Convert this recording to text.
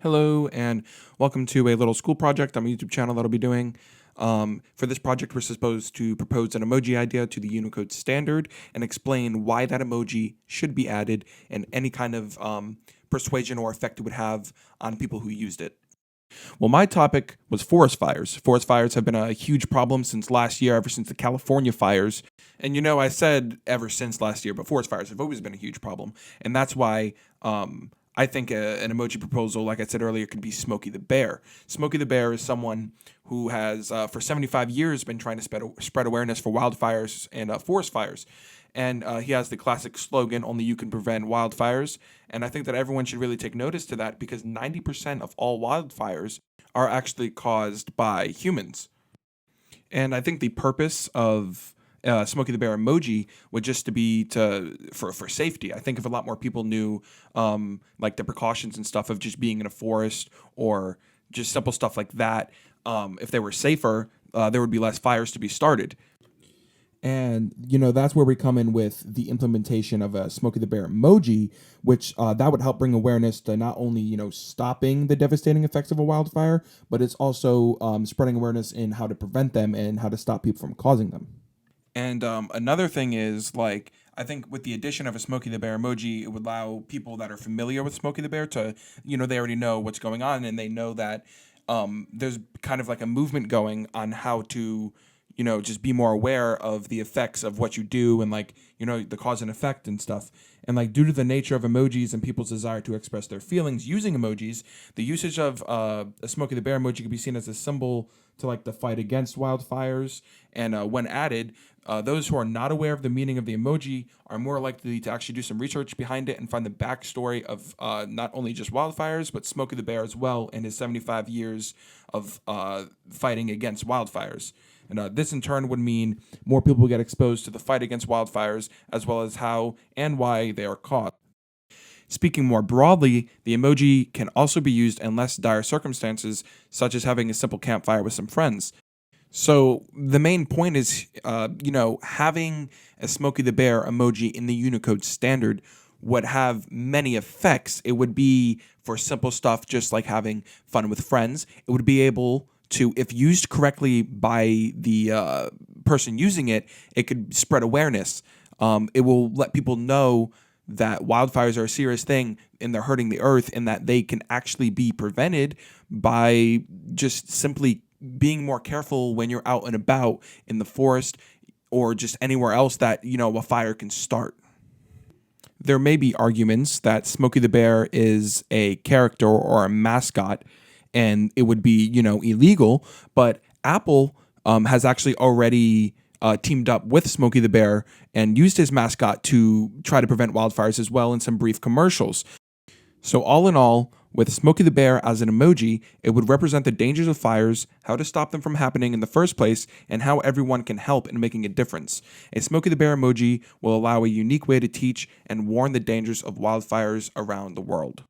Hello, and welcome to a little school project on my YouTube channel that I'll be doing. For this project, we're supposed to propose an emoji idea to the Unicode standard and explain why that emoji should be added and any kind of persuasion or effect it would have on people who used it. Well, my topic was forest fires. Forest fires have been a huge problem since last year, ever since the California fires. And I said ever since last year, but forest fires have always been a huge problem. And that's why I think an emoji proposal, like I said earlier, could be Smokey the Bear. Smokey the Bear is someone who has, for 75 years, been trying to spread awareness for wildfires and forest fires. And he has the classic slogan, "Only you can prevent wildfires." And I think that everyone should really take notice to that because 90% of all wildfires are actually caused by humans. And I think the purpose of Smokey the Bear emoji would just to be for safety. I think if a lot more people knew like the precautions and stuff of just being in a forest or just simple stuff like that, if they were safer, there would be less fires to be started. And, that's where we come in with the implementation of a Smokey the Bear emoji, which that would help bring awareness to not only, stopping the devastating effects of a wildfire, but it's also spreading awareness in how to prevent them and how to stop people from causing them. And another thing is, like, I think with the addition of a Smokey the Bear emoji, it would allow people that are familiar with Smokey the Bear to, they already know what's going on and they know that there's kind of like a movement going on how to just be more aware of the effects of what you do and like, the cause and effect and stuff. And like due to the nature of emojis and people's desire to express their feelings using emojis, the usage of a Smokey the Bear emoji could be seen as a symbol to like the fight against wildfires. And when added, those who are not aware of the meaning of the emoji are more likely to actually do some research behind it and find the backstory of not only just wildfires, but Smokey the Bear as well and his 75 years of fighting against wildfires. And this in turn would mean more people get exposed to the fight against wildfires, as well as how and why they are caused. Speaking more broadly, the emoji can also be used in less dire circumstances, such as having a simple campfire with some friends. So the main point is, having a Smokey the Bear emoji in the Unicode standard would have many effects. It would be for simple stuff, just like having fun with friends. It would be able to, if used correctly by the person using it, it could spread awareness. It will let people know that wildfires are a serious thing and they're hurting the earth and that they can actually be prevented by just simply being more careful when you're out and about in the forest or just anywhere else that, a fire can start. There may be arguments that Smokey the Bear is a character or a mascot and it would be, illegal, but Apple has actually already teamed up with Smokey the Bear and used his mascot to try to prevent wildfires as well in some brief commercials. So all in all, with Smokey the Bear as an emoji, it would represent the dangers of fires, how to stop them from happening in the first place, and how everyone can help in making a difference. A Smokey the Bear emoji will allow a unique way to teach and warn the dangers of wildfires around the world.